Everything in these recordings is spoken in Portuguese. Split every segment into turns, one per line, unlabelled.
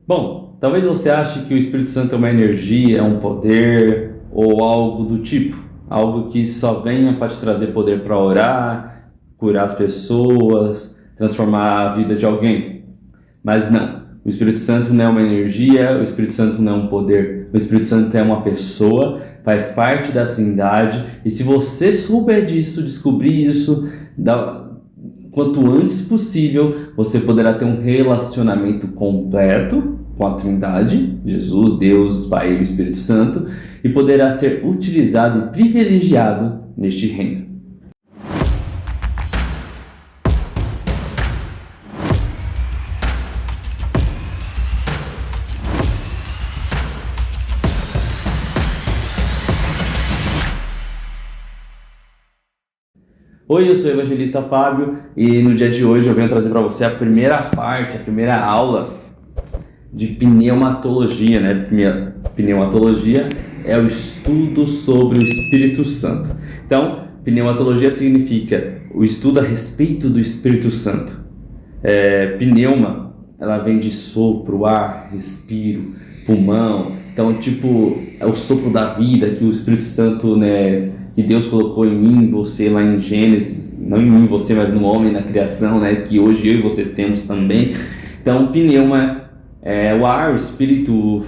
Bom, talvez você ache que o Espírito Santo é uma energia, é um poder ou algo do tipo, algo que só venha para te trazer poder para orar, curar as pessoas, transformar a vida de alguém. Mas não, o Espírito Santo não é uma energia, o Espírito Santo não é um poder, o Espírito Santo é uma pessoa, faz parte da Trindade, e se você souber disso, descobrir isso, quanto antes possível, você poderá ter um relacionamento completo com a Trindade, Jesus, Deus, Pai e o Espírito Santo, e poderá ser utilizado e privilegiado neste reino. Oi, eu sou o evangelista Fábio e no dia de hoje eu venho trazer para você a primeira parte, a primeira aula de pneumatologia, né? Pneumatologia é o estudo sobre o Espírito Santo. Então, pneumatologia significa o estudo a respeito do Espírito Santo. Pneuma, ela vem de sopro, ar, respiro, pulmão. Então, é o sopro da vida que o Espírito Santo, né, que Deus colocou em mim, você lá em Gênesis, não em mim, você, mas no homem, na criação, né, que hoje eu e você temos também. Então, pneuma é o ar, o Espírito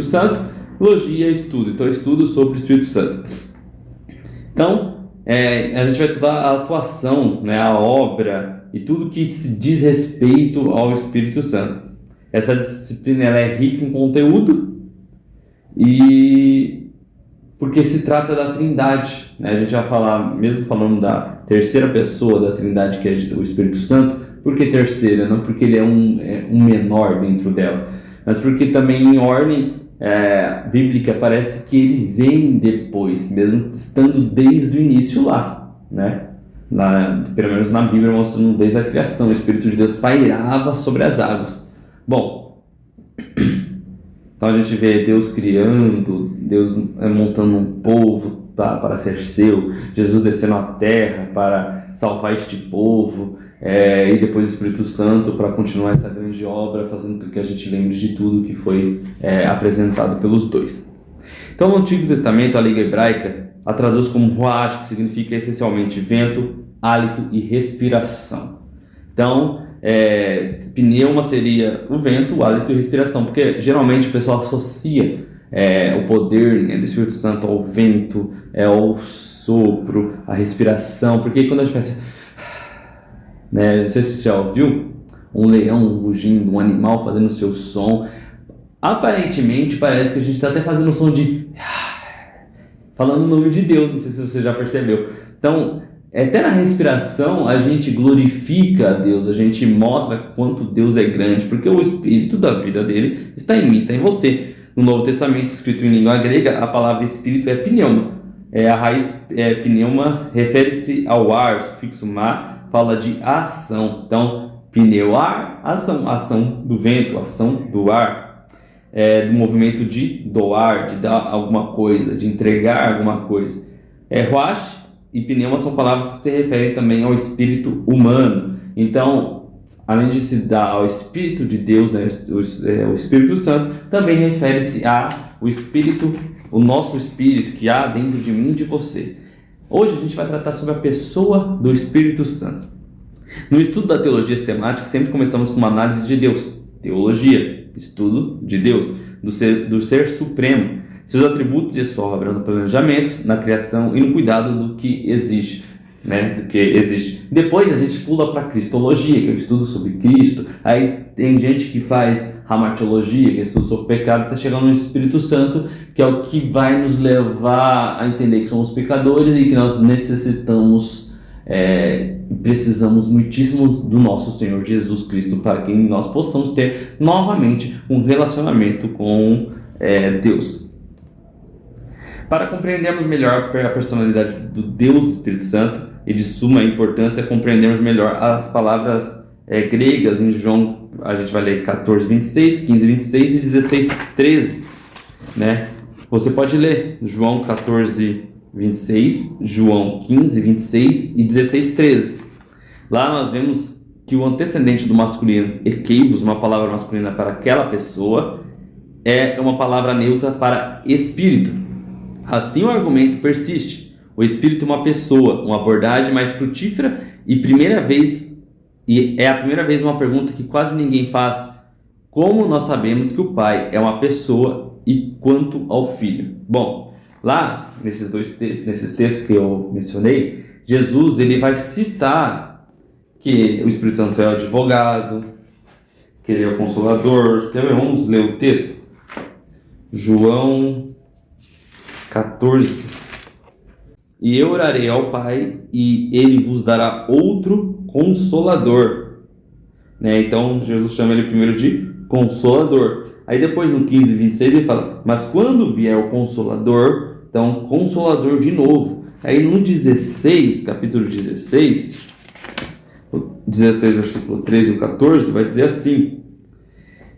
Santo, logia, estudo. Então, estudo sobre o Espírito Santo. Então, a gente vai estudar a atuação, né, a obra e tudo que se diz respeito ao Espírito Santo. Essa disciplina ela é rica em conteúdo e porque se trata da Trindade, né? A gente vai falar, mesmo falando da terceira pessoa da Trindade, que é o Espírito Santo. Por que terceira? Não porque ele é um menor dentro dela, mas porque também em ordem bíblica parece que ele vem depois, mesmo estando desde o início lá, né? Pelo menos na Bíblia mostrando desde a criação, o Espírito de Deus pairava sobre as águas. Bom, então a gente vê Deus criando, Deus montando um povo para ser seu, Jesus descendo à terra para salvar este povo, e depois o Espírito Santo para continuar essa grande obra, fazendo com que a gente lembre de tudo que foi apresentado pelos dois. Então, no Antigo Testamento, a língua hebraica a traduz como ruach, que significa essencialmente vento, hálito e respiração. Então, pneuma seria o vento, o hálito e respiração, porque geralmente o pessoal associa o poder, né, do Espírito Santo ao vento, ao sopro, à respiração, porque quando a gente faz, né, não sei se você já ouviu um leão rugindo, um animal fazendo o seu som, aparentemente parece que a gente está até fazendo o som de falando o nome de Deus, não sei se você já percebeu. Então, até na respiração a gente glorifica a Deus, a gente mostra quanto Deus é grande, porque o Espírito da vida dele está em mim, está em você. No Novo Testamento, escrito em língua grega, a palavra Espírito é pneuma. A raiz pneuma refere-se ao ar, o sufixo ma fala de ação. Então, pneuar, ação do vento, ação do ar, do movimento de doar, de dar alguma coisa, de entregar alguma coisa. Ruach e pneuma são palavras que se referem também ao espírito humano. Então, além de se dar ao Espírito de Deus, né, o Espírito Santo, também refere-se ao Espírito, o nosso Espírito que há dentro de mim e de você. Hoje a gente vai tratar sobre a pessoa do Espírito Santo. No estudo da teologia sistemática, sempre começamos com uma análise de Deus. Teologia, estudo de Deus, do ser supremo, seus atributos e sua obra no planejamento, na criação e no cuidado do que existe. Depois a gente pula para a cristologia, que é o estudo sobre Cristo. Aí tem gente que faz ramatologia, que é o estudo sobre o pecado, está chegando no Espírito Santo, que é o que vai nos levar a entender que somos pecadores e que nós necessitamos, precisamos muitíssimo do nosso Senhor Jesus Cristo para que nós possamos ter novamente um relacionamento com Deus. Para compreendermos melhor a personalidade do Deus Espírito Santo e de suma importância, compreendermos melhor as palavras gregas em João, a gente vai ler 14:26, 15:26 e 16:13, né? Você pode ler João 14:26, João 15:26 e 16:13. Lá nós vemos que o antecedente do masculino, equeivos, uma palavra masculina para aquela pessoa, é uma palavra neutra para espírito. Assim o argumento persiste. O espírito é uma pessoa, uma abordagem mais frutífera e é a primeira vez uma pergunta que quase ninguém faz. Como nós sabemos que o Pai é uma pessoa e quanto ao Filho? Bom, lá nesses textos que eu mencionei, Jesus ele vai citar que o Espírito Santo é o advogado, que ele é o consolador. Vamos ler o texto? João 14. E eu orarei ao Pai, e ele vos dará outro consolador. Então, Jesus chama ele primeiro de consolador. Aí depois no 15:26 ele fala, mas quando vier o consolador, então consolador de novo. Aí no 16, capítulo 16, versículo 13 e 14, vai dizer assim: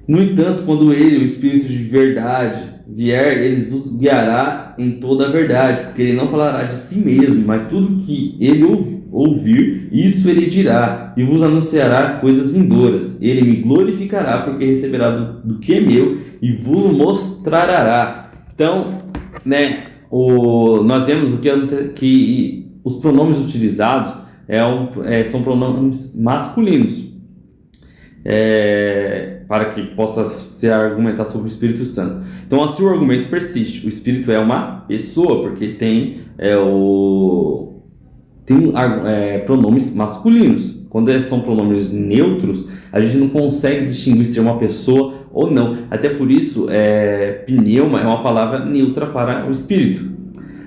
no entanto, quando ele, o Espírito de verdade, vier, ele vos guiará em toda a verdade, porque ele não falará de si mesmo, mas tudo que ele ouvir, isso ele dirá, e vos anunciará coisas vindouras. Ele me glorificará, porque receberá do que é meu, e vos mostrará. Então, nós vemos que os pronomes utilizados são pronomes masculinos, para que possa se argumentar sobre o Espírito Santo. Então, assim o argumento persiste. O Espírito é uma pessoa, porque tem pronomes masculinos. Quando são pronomes neutros, a gente não consegue distinguir se é uma pessoa ou não. Até por isso, pneuma é uma palavra neutra para o Espírito.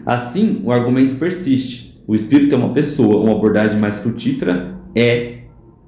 Assim, o argumento persiste. O Espírito é uma pessoa, uma abordagem mais frutífera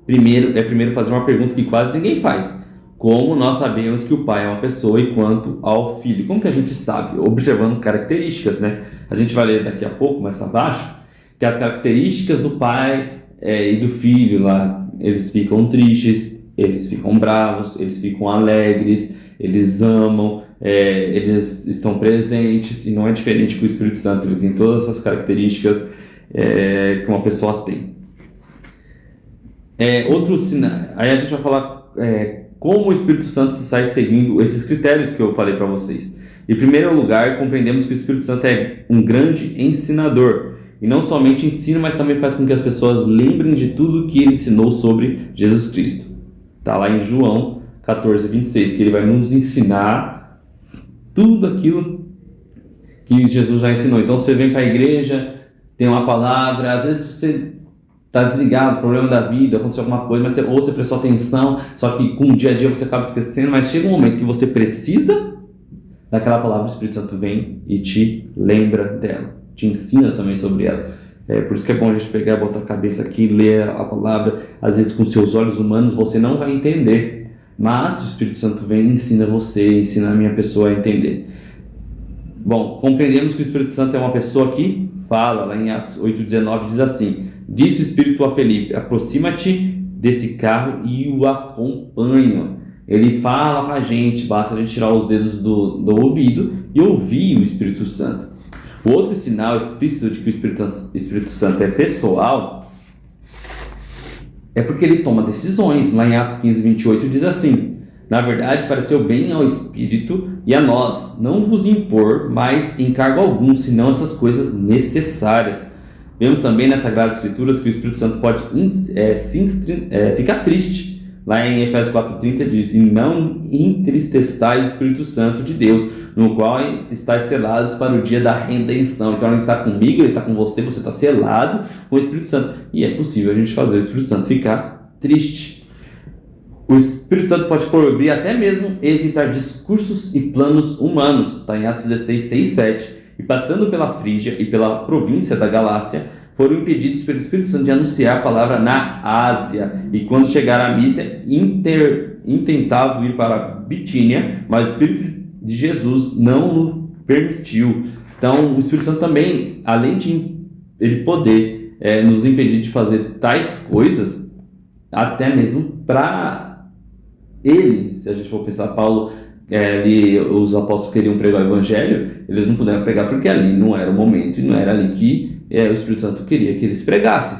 primeiro fazer uma pergunta que quase ninguém faz. Como nós sabemos que o Pai é uma pessoa e quanto ao Filho? Como que a gente sabe? Observando características, A gente vai ler daqui a pouco, mais abaixo, que as características do Pai e do Filho lá, eles ficam tristes, eles ficam bravos, eles ficam alegres, eles amam, eles estão presentes, e não é diferente que o Espírito Santo. Ele tem todas essas características que uma pessoa tem. Outro sinal, aí a gente vai falar como o Espírito Santo se sai seguindo esses critérios que eu falei para vocês. Em primeiro lugar, compreendemos que o Espírito Santo é um grande ensinador, e não somente ensina, mas também faz com que as pessoas lembrem de tudo que ele ensinou sobre Jesus Cristo. Está lá em João 14:26, que ele vai nos ensinar tudo aquilo que Jesus já ensinou. Então você vem para a igreja, tem uma palavra, às vezes você está desligado, problema da vida, aconteceu alguma coisa, mas ou você prestou atenção, só que com o dia a dia você acaba esquecendo, mas chega um momento que você precisa daquela palavra, o Espírito Santo vem e te lembra dela, te ensina também sobre ela. Por isso que é bom a gente pegar, botar a cabeça aqui, ler a palavra. Às vezes com seus olhos humanos você não vai entender, mas o Espírito Santo vem e ensina você, ensina a minha pessoa a entender. Bom, compreendemos que o Espírito Santo é uma pessoa que fala, lá em Atos 8:19 diz assim: disse o Espírito a Felipe, aproxima-te desse carro e o acompanha. Ele fala com a gente, basta a gente tirar os dedos do ouvido e ouvir o Espírito Santo. O outro sinal explícito de que o Espírito Santo é pessoal é porque ele toma decisões. Lá em Atos 15:28 diz assim: na verdade, pareceu bem ao Espírito e a nós não vos impor mais encargo algum, senão essas coisas necessárias. Vemos também nas Sagradas Escrituras que o Espírito Santo pode ficar triste. Lá em Efésios 4:30 diz: e não entristeçais o Espírito Santo de Deus, no qual estáis selados para o dia da redenção. Então ele está comigo, ele está com você, você está selado com o Espírito Santo. E é possível a gente fazer o Espírito Santo ficar triste. O Espírito Santo pode proibir até mesmo evitar discursos e planos humanos. Está em Atos 16:6-7. E passando pela Frígia e pela província da Galácia, foram impedidos pelo Espírito Santo de anunciar a palavra na Ásia. E quando chegaram à Mísia, intentavam ir para a Bitínia, mas o Espírito de Jesus não o permitiu. Então, o Espírito Santo também, além de ele poder nos impedir de fazer tais coisas, até mesmo para ele, se a gente for pensar, Paulo, os apóstolos queriam pregar o Evangelho, eles não puderam pregar porque ali não era o momento e não era ali que o Espírito Santo queria que eles pregassem,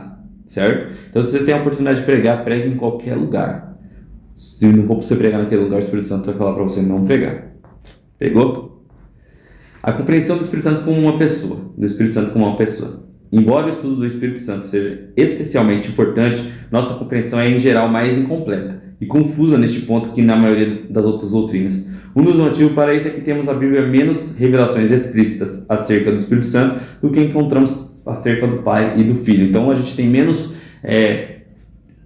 certo? Então, se você tem a oportunidade de pregar, pregue em qualquer lugar. Se não for para você pregar naquele lugar, o Espírito Santo vai falar para você não pregar. Pegou? A compreensão do Espírito Santo como uma pessoa. Do Espírito Santo como uma pessoa. Embora o estudo do Espírito Santo seja especialmente importante, nossa compreensão é, em geral, mais incompleta e confusa neste ponto que na maioria das outras doutrinas. Um dos motivos para isso é que temos na Bíblia menos revelações explícitas acerca do Espírito Santo do que encontramos acerca do Pai e do Filho. Então, a gente tem menos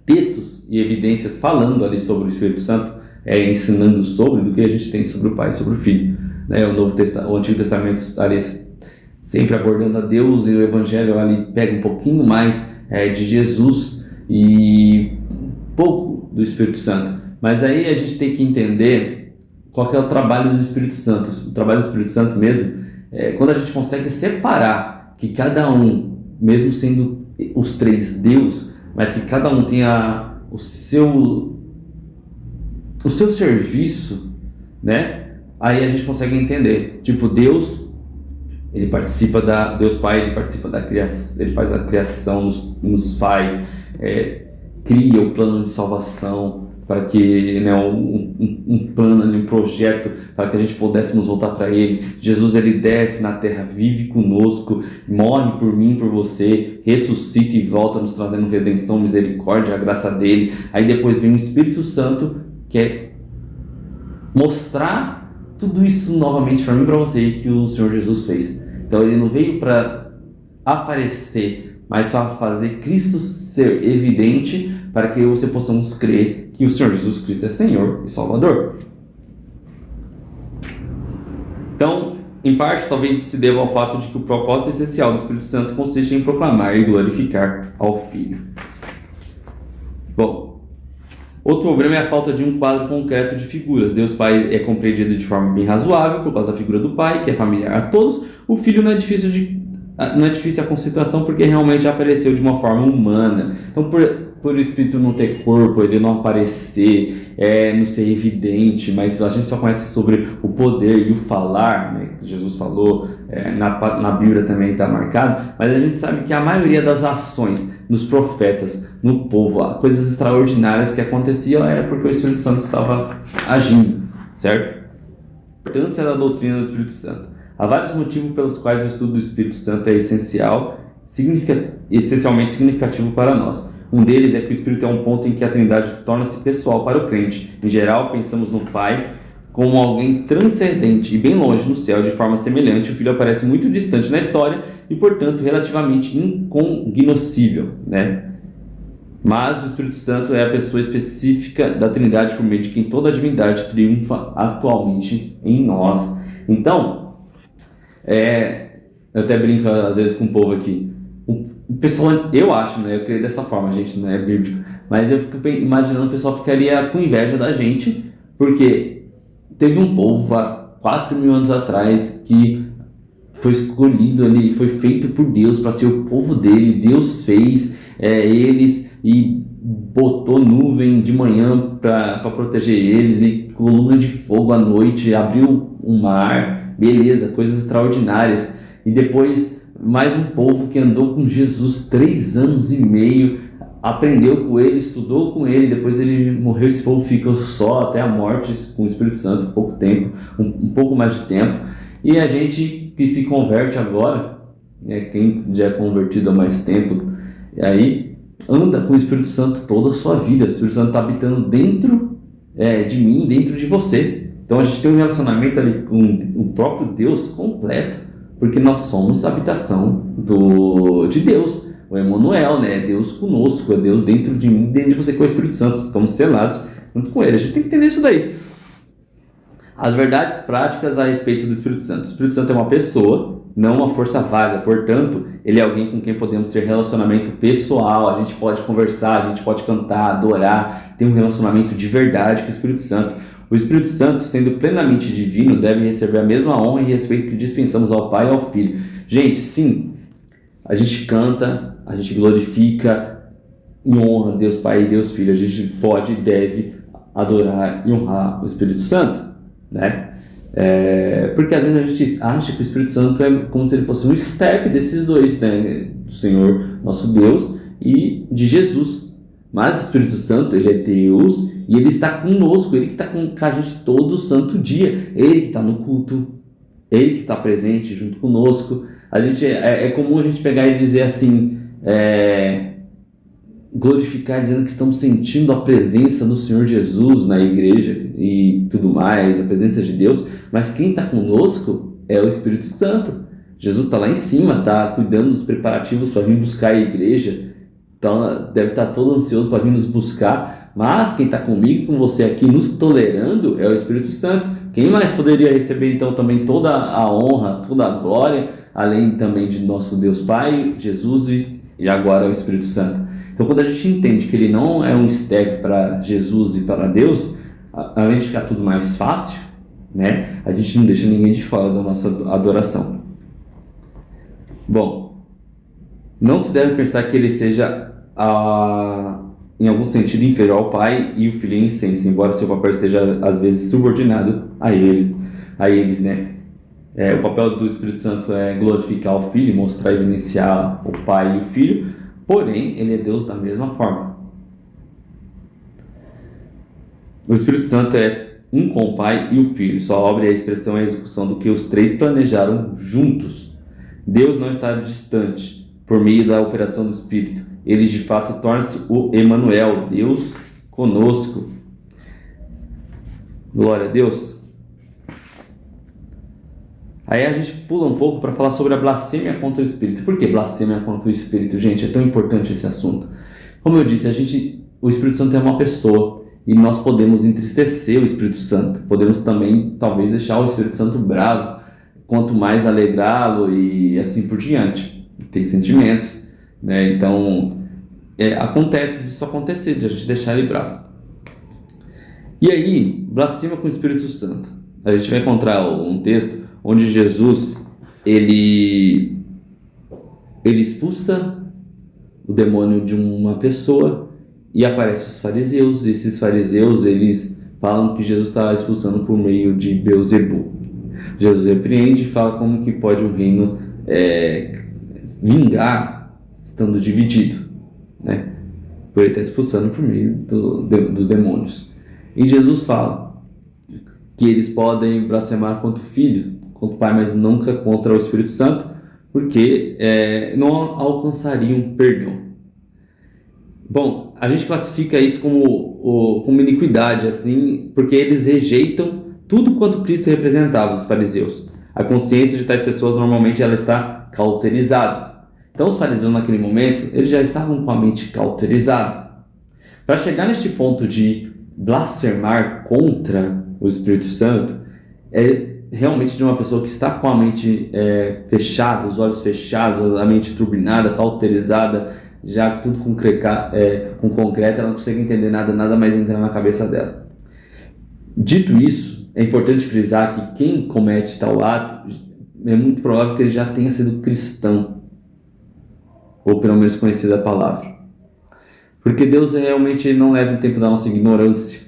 textos e evidências falando ali sobre o Espírito Santo, ensinando sobre, do que a gente tem sobre o Pai e sobre o Filho. O Antigo Testamento ali sempre abordando a Deus, e o Evangelho ali pega um pouquinho mais de Jesus e pouco do Espírito Santo. Mas aí a gente tem que entender qual que é o trabalho do Espírito Santo. O trabalho do Espírito Santo mesmo é quando a gente consegue separar que cada um, mesmo sendo os três Deus, mas que cada um tenha o seu serviço, né? Aí a gente consegue entender, tipo, Deus Pai, ele participa da criação, ele faz a criação, nos faz, cria o plano de salvação para que, né, um plano, um projeto para que a gente pudéssemos voltar para ele. Jesus, ele desce na terra, vive conosco, morre por mim, por você, ressuscita e volta nos trazendo redenção, misericórdia, a graça dele. Aí depois vem o Espírito Santo, que é mostrar tudo isso novamente para mim e para você que o Senhor Jesus fez. Então ele não veio para aparecer, mas para fazer Cristo ser evidente, para que você possamos crer que o Senhor Jesus Cristo é Senhor e Salvador. Então, em parte, talvez isso se deva ao fato de que o propósito essencial do Espírito Santo consiste em proclamar e glorificar ao Filho. Bom, outro problema é a falta de um quadro concreto de figuras. Deus Pai é compreendido de forma bem razoável por causa da figura do Pai, que é familiar a todos. O Filho não é difícil a conceituação, porque realmente apareceu de uma forma humana. Então, por o Espírito não ter corpo, ele não aparecer, não ser evidente, mas a gente só conhece sobre o poder e o falar, né, que Jesus falou, na Bíblia também está marcado, mas a gente sabe que a maioria das ações nos profetas, no povo, coisas extraordinárias que aconteciam era porque o Espírito Santo estava agindo, certo? A importância da doutrina do Espírito Santo. Há vários motivos pelos quais o estudo do Espírito Santo é essencialmente significativo para nós. Um deles é que o Espírito é um ponto em que a Trindade torna-se pessoal para o crente. Em geral, pensamos no Pai como alguém transcendente e bem longe no céu. De forma semelhante, o Filho aparece muito distante na história e, portanto, relativamente incognoscível, né? Mas o Espírito Santo é a pessoa específica da Trindade por meio de quem toda a divindade triunfa atualmente em nós. Então, eu até brinco às vezes com o povo aqui. O pessoal, eu acho, né? Eu creio dessa forma, gente, não é bíblico. Mas eu fico imaginando o pessoal ficaria com inveja da gente, porque teve um povo há 4.000 anos atrás que foi escolhido ali, foi feito por Deus para ser o povo dele. Deus fez eles e botou nuvem de manhã para proteger eles e coluna de fogo à noite, abriu um mar, beleza, coisas extraordinárias. E depois mais um povo que andou com Jesus 3 anos e meio, aprendeu com ele, estudou com ele, depois ele morreu. Esse povo ficou só até a morte com o Espírito Santo, pouco tempo, um pouco mais de tempo. E a gente que se converte agora, quem já é convertido há mais tempo, aí anda com o Espírito Santo toda a sua vida. O Espírito Santo está habitando dentro de mim, dentro de você. Então a gente tem um relacionamento ali com o próprio Deus completo, porque nós somos a habitação de Deus. O Emmanuel, né? É Deus conosco, é Deus dentro de mim, dentro de você, com o Espírito Santo. Estamos selados junto com ele. A gente tem que entender isso daí. As verdades práticas a respeito do Espírito Santo. O Espírito Santo é uma pessoa, não uma força vaga. Portanto, ele é alguém com quem podemos ter relacionamento pessoal. A gente pode conversar, a gente pode cantar, adorar, ter um relacionamento de verdade com o Espírito Santo. O Espírito Santo, sendo plenamente divino, deve receber a mesma honra e respeito que dispensamos ao Pai e ao Filho. Gente, sim, a gente canta, a gente glorifica e honra Deus Pai e Deus Filho. A gente pode e deve adorar e honrar o Espírito Santo, né? Porque às vezes a gente acha que o Espírito Santo é como se ele fosse um step desses dois, né? Do Senhor, nosso Deus, e de Jesus. Mas o Espírito Santo, ele é Deus e ele está conosco, ele que está com a gente todo santo dia, ele que está no culto, ele que está presente junto conosco. A gente, é comum a gente pegar e dizer assim, glorificar dizendo que estamos sentindo a presença do Senhor Jesus na igreja e tudo mais, a presença de Deus, mas quem está conosco é o Espírito Santo. Jesus está lá em cima, está cuidando dos preparativos para vir buscar a igreja, então deve estar todo ansioso para vir nos buscar, mas quem está comigo, com você aqui, nos tolerando, é o Espírito Santo. Quem mais poderia receber então também toda a honra, toda a glória, além também de nosso Deus Pai, Jesus e agora o Espírito Santo? Então quando a gente entende que ele não é um step para Jesus e para Deus, além de ficar tudo mais fácil, né, a gente não deixa ninguém de fora da nossa adoração. Bom, não se deve pensar que ele seja em algum sentido inferior ao Pai e o Filho em essência, embora seu papel esteja às vezes subordinado a eles, né? O papel do Espírito Santo é glorificar o Filho, mostrar e evidenciar o Pai e o Filho, porém ele é Deus da mesma forma. O Espírito Santo é um com o Pai e o Filho, sua obra é a expressão e a execução do que os três planejaram juntos. Deus não está distante por meio da operação do Espírito. Ele de fato torna-se o Emanuel, Deus conosco. Glória a Deus. Aí a gente pula um pouco para falar sobre a blasfêmia contra o Espírito. Por que blasfêmia contra o Espírito, gente? É tão importante esse assunto. Como eu disse, o Espírito Santo é uma pessoa e nós podemos entristecer o Espírito Santo. Podemos também, talvez, deixar o Espírito Santo bravo, quanto mais alegrá-lo e assim por diante. Tem sentimentos, né? Então, acontece disso acontecer, de a gente deixar ele bravo. E aí, blasfêmia com o Espírito Santo. A gente vai encontrar um texto onde Jesus, ele expulsa o demônio de uma pessoa e aparece os fariseus. E esses fariseus, eles falam que Jesus está expulsando por meio de Beelzebul. Jesus repreende e fala como que pode um reino vingar estando dividido, né? Por ele estar expulsando por meio dos demônios. E Jesus fala que eles podem blasfemar contra o Filho, contra o Pai, mas nunca contra o Espírito Santo, porque não alcançariam perdão. Bom, a gente classifica isso como iniquidade, assim, porque eles rejeitam tudo quanto Cristo representava, os fariseus. A consciência de tais pessoas normalmente ela está cauterizada. Então os fariseus naquele momento, eles já estavam com a mente cauterizada. Para chegar neste ponto de blasfemar contra o Espírito Santo, é realmente de uma pessoa que está com a mente fechada, os olhos fechados, a mente turbinada, cauterizada, já tudo com concreto, ela não consegue entender nada mais entra na cabeça dela. Dito isso, é importante frisar que quem comete tal ato, é muito provável que ele já tenha sido cristão, ou pelo menos conhecido a palavra. Porque Deus realmente não leva o tempo da nossa ignorância.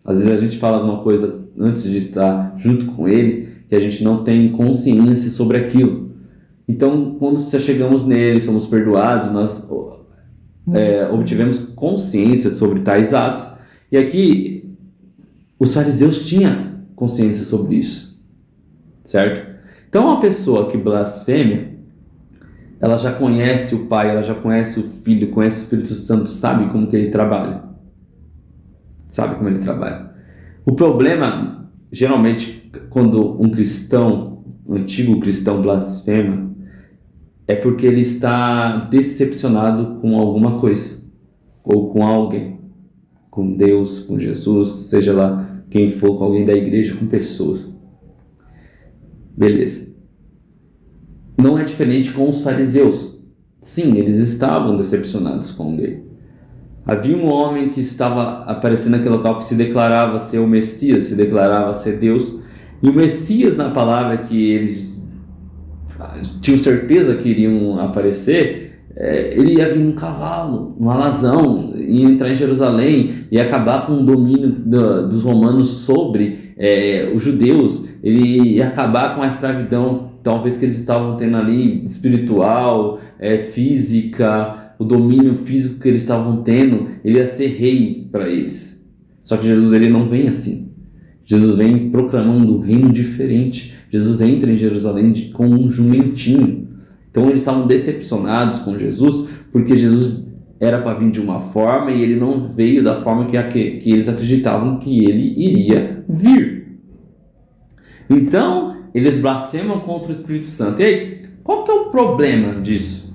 Às vezes a gente fala alguma coisa antes de estar junto com Ele, que a gente não tem consciência sobre aquilo. Então, quando chegamos nele, somos perdoados, nós obtivemos consciência sobre tais atos. E aqui, os fariseus tinham consciência sobre isso, certo? Então, uma pessoa que blasfêmia, ela já conhece o Pai, ela já conhece o Filho, conhece o Espírito Santo, sabe como que ele trabalha. O problema, geralmente, quando um cristão, um antigo cristão blasfema, é porque ele está decepcionado com alguma coisa, ou com alguém, com Deus, com Jesus, seja lá quem for, com alguém da igreja, com pessoas. Beleza. Não é diferente com os fariseus. Sim, eles estavam decepcionados com alguém. Havia um homem que estava aparecendo naquele local que se declarava ser o Messias, se declarava ser Deus. E o Messias, na palavra que eles tinham certeza que iriam aparecer, ele ia vir num cavalo, num alazão, ia entrar em Jerusalém e acabar com o domínio dos romanos sobre os judeus. Ele ia acabar com a escravidão, talvez que eles estavam tendo ali, espiritual, física, o domínio físico que eles estavam tendo, ele ia ser rei para eles. Só que Jesus, ele não vem assim. Jesus vem proclamando um reino diferente. Jesus entra em Jerusalém com um jumentinho. Então eles estavam decepcionados com Jesus, porque Jesus era para vir de uma forma e ele não veio da forma que eles acreditavam que ele iria vir. Então, eles blasfemam contra o Espírito Santo. E aí, qual que é o problema disso?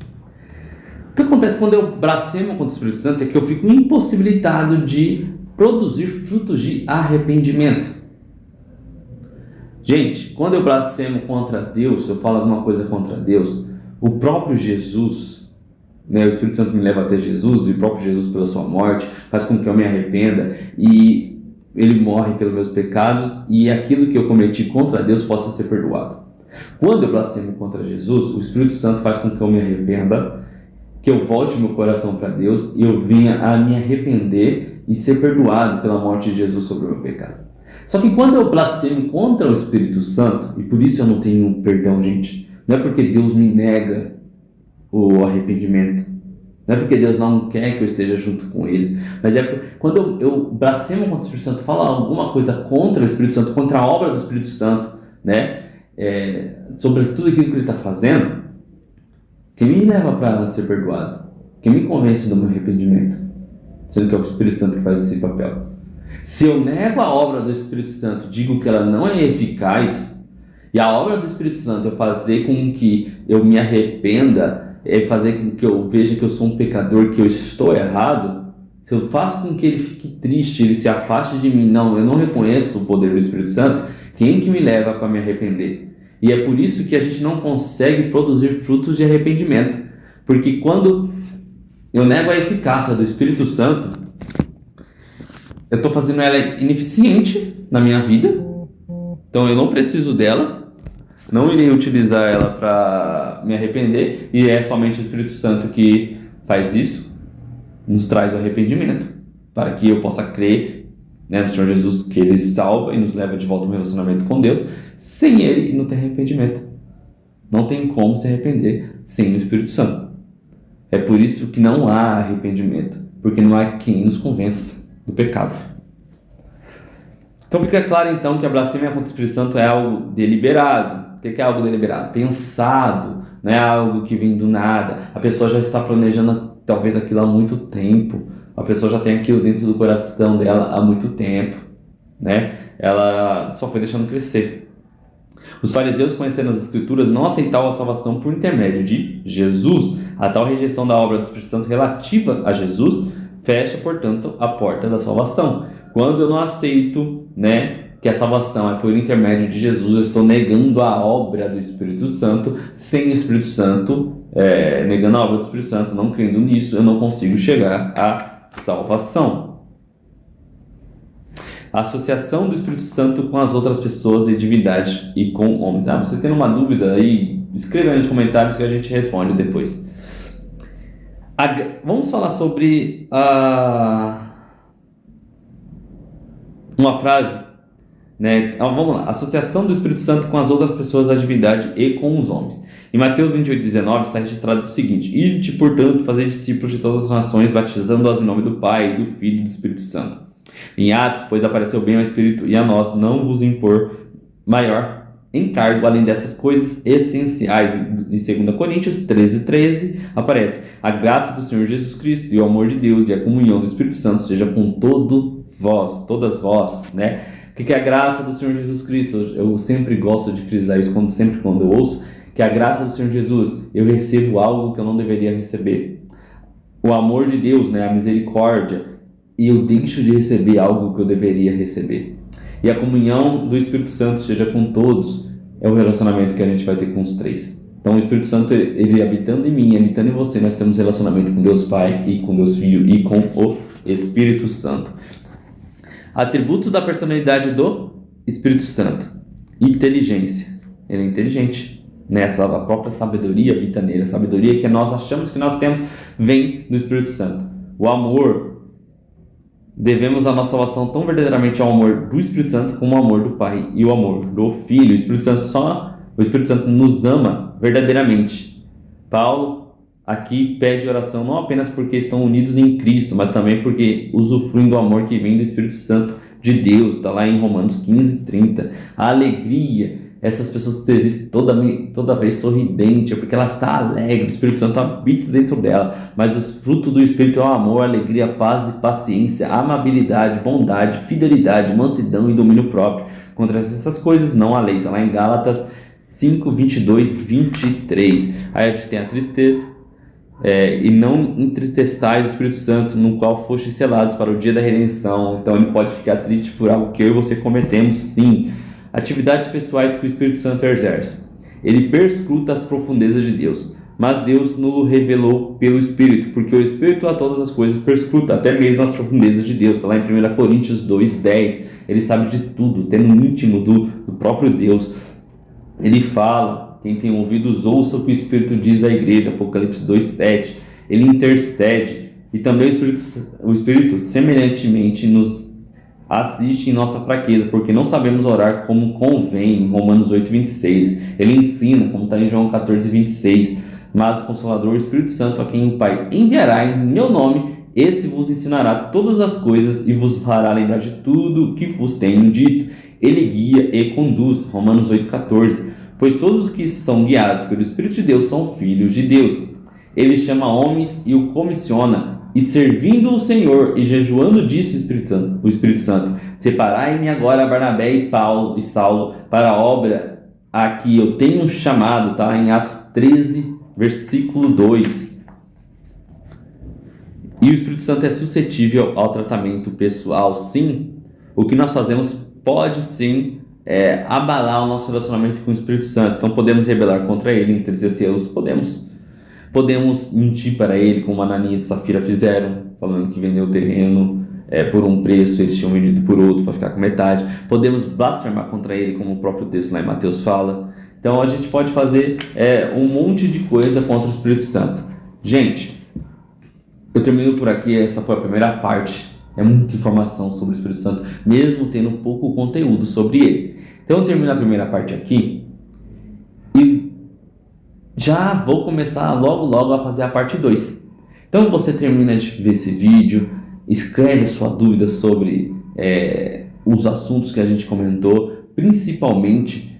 O que acontece quando eu blasfemo contra o Espírito Santo é que eu fico impossibilitado de produzir frutos de arrependimento. Gente, quando eu blasfemo contra Deus, eu falo alguma coisa contra Deus, o próprio Jesus, né, o Espírito Santo me leva até Jesus, e o próprio Jesus, pela sua morte, faz com que eu me arrependa, e ele morre pelos meus pecados, e aquilo que eu cometi contra Deus possa ser perdoado. Quando eu blasfemo contra Jesus, o Espírito Santo faz com que eu me arrependa, que eu volte meu coração para Deus, e eu venha a me arrepender e ser perdoado pela morte de Jesus sobre o meu pecado. Só que quando eu blasfemo contra o Espírito Santo, e por isso eu não tenho perdão, gente, não é porque Deus me nega o arrependimento, não é porque Deus não quer que eu esteja junto com Ele, mas é porque quando eu blasfemo contra o Espírito Santo, falo alguma coisa contra o Espírito Santo, contra a obra do Espírito Santo, né, sobre tudo aquilo que Ele está fazendo, quem me leva para ser perdoado? Quem me convence do meu arrependimento? Sendo que é o Espírito Santo que faz esse papel. Se eu nego a obra do Espírito Santo, digo que ela não é eficaz, e a obra do Espírito Santo é fazer com que eu me arrependa, é fazer com que eu veja que eu sou um pecador, que eu estou errado, se eu faço com que ele fique triste, ele se afaste de mim, não, eu não reconheço o poder do Espírito Santo, quem que me leva para me arrepender? E é por isso que a gente não consegue produzir frutos de arrependimento, porque quando eu nego a eficácia do Espírito Santo, eu estou fazendo ela ineficiente na minha vida, então eu não preciso dela, não irei utilizar ela para me arrepender, e é somente o Espírito Santo que faz isso, nos traz o arrependimento, para que eu possa crer, né, no Senhor Jesus, que Ele salva e nos leva de volta ao relacionamento com Deus. Sem Ele não tem arrependimento. Não tem como se arrepender sem o Espírito Santo. É por isso que não há arrependimento, porque não há quem nos convença do pecado. Então fica claro então que a blasfêmia contra o Espírito Santo é algo deliberado. O que é algo deliberado? Pensado, não é algo que vem do nada. A pessoa já está planejando talvez aquilo há muito tempo. A pessoa já tem aquilo dentro do coração dela há muito tempo, né? Ela só foi deixando crescer. Os fariseus, conhecendo as Escrituras, não aceitavam a salvação por intermédio de Jesus. A tal rejeição da obra do Espírito Santo relativa a Jesus fecha, portanto, a porta da salvação. Quando eu não aceito, né, que a salvação é por intermédio de Jesus, eu estou negando a obra do Espírito Santo. Sem o Espírito Santo, negando a obra do Espírito Santo, não crendo nisso, eu não consigo chegar à salvação. A associação do Espírito Santo com as outras pessoas e divindade e com homens. Você tem uma dúvida aí? Escreva aí nos comentários que a gente responde depois. Vamos falar sobre uma frase, né? Vamos lá. Associação do Espírito Santo com as outras pessoas da divindade e com os homens. Em Mateus 28:19 está registrado o seguinte: Ide, portanto, fazer discípulos de todas as nações, batizando-as em nome do Pai, do Filho e do Espírito Santo. Em Atos, pois apareceu bem ao Espírito e a nós não vos impor maior encargo além dessas coisas essenciais. Em 2 Coríntios 13:13 aparece: a graça do Senhor Jesus Cristo e o amor de Deus e a comunhão do Espírito Santo seja com todas vós, né? O que é a graça do Senhor Jesus Cristo? Eu sempre gosto de frisar isso sempre quando eu ouço, que a graça do Senhor Jesus, eu recebo algo que eu não deveria receber. O amor de Deus, né, a misericórdia, e eu deixo de receber algo que eu deveria receber. E a comunhão do Espírito Santo seja com todos, é o relacionamento que a gente vai ter com os três. Então o Espírito Santo, ele habitando em mim, habitando em você, nós temos relacionamento com Deus Pai e com Deus Filho e com o Espírito Santo. Atributos da personalidade do Espírito Santo: inteligência. Ele é inteligente. Nessa a própria sabedoria habita nele. A sabedoria que nós achamos que nós temos vem do Espírito Santo. O amor, devemos a nossa salvação tão verdadeiramente ao amor do Espírito Santo como ao amor do Pai e o amor do Filho. O Espírito Santo nos ama verdadeiramente. Paulo aqui pede oração não apenas porque estão unidos em Cristo, mas também porque usufruem do amor que vem do Espírito Santo de Deus. Está lá em Romanos 15:30. A alegria, essas pessoas terem visto toda vez sorridente, é porque ela está alegre, o Espírito Santo habita dentro dela. Mas os frutos do Espírito é o amor, alegria, paz e paciência, amabilidade, bondade, fidelidade, mansidão e domínio próprio. Contra essas coisas não há lei. Está lá em Gálatas 5:22, 23. Aí a gente tem a tristeza. E não entristeçais o Espírito Santo, no qual fostes selados para o dia da redenção. Então ele pode ficar triste por algo que eu e você cometemos, sim. Atividades pessoais que o Espírito Santo exerce. Ele perscruta as profundezas de Deus, mas Deus nos revelou pelo Espírito, porque o Espírito a todas as coisas perscruta, até mesmo as profundezas de Deus. Está lá em 1 Coríntios 2:10. Ele sabe de tudo, tendo um íntimo do próprio Deus. Ele fala, quem tem ouvidos ouça o que o Espírito diz à igreja, Apocalipse 2:7. Ele intercede, e também o Espírito semelhantemente nos assiste em nossa fraqueza, porque não sabemos orar como convém, em Romanos 8:26. Ele ensina, como está em João 14:26. Mas o Consolador, o Espírito Santo, a quem o Pai enviará em meu nome, esse vos ensinará todas as coisas e vos fará lembrar de tudo o que vos tenho dito. Ele guia e conduz, Romanos 8:14. Pois todos os que são guiados pelo Espírito de Deus são filhos de Deus. Ele chama homens e o comissiona, e servindo o Senhor e jejuando disse o Espírito Santo: separai-me agora Barnabé e Paulo e Saulo para a obra a que eu tenho chamado. Está em Atos 13, versículo 2. E o Espírito Santo é suscetível ao tratamento pessoal, sim. O que nós fazemos pode sim abalar o nosso relacionamento com o Espírito Santo. Então podemos rebelar contra ele, entristecer-os, podemos mentir para ele, como Ananias e Safira fizeram, falando que vendeu o terreno por um preço, eles tinham vendido por outro para ficar com metade. Podemos blasfemar contra ele, como o próprio texto lá em Mateus fala. Então a gente pode fazer um monte de coisa contra o Espírito Santo. Gente, eu termino por aqui. Essa foi a primeira parte. É muita informação sobre o Espírito Santo, mesmo tendo pouco conteúdo sobre ele. Então eu termino a primeira parte aqui e já vou começar logo a fazer a parte 2. Então você termina de ver esse vídeo, escreve a sua dúvida sobre os assuntos que a gente comentou, principalmente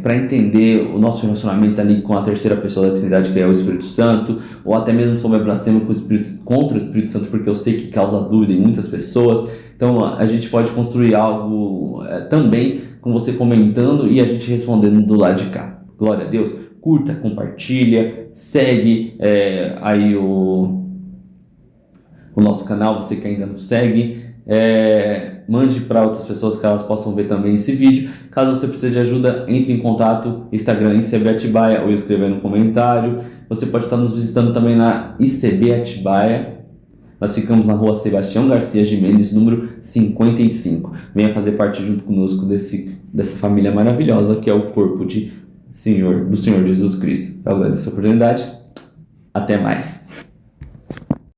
para entender o nosso relacionamento ali com a terceira pessoa da Trindade, que é o Espírito Santo, ou até mesmo sobre a blasfêmia contra o Espírito Santo, porque eu sei que causa dúvida em muitas pessoas. Então a gente pode construir algo também com você comentando e a gente respondendo do lado de cá. Glória a Deus. Curta, compartilha, segue aí o nosso canal, você que ainda não segue. Mande para outras pessoas que elas possam ver também esse vídeo. Caso você precise de ajuda, entre em contato, Instagram ICB Atibaia, ou escrever no comentário. Você pode estar nos visitando também na ICB Atibaia. Nós ficamos na rua Sebastião Garcia Gimenez, número 55. Venha fazer parte junto conosco dessa família maravilhosa que é o corpo do Senhor Jesus Cristo. Eu agradeço a oportunidade. Até mais.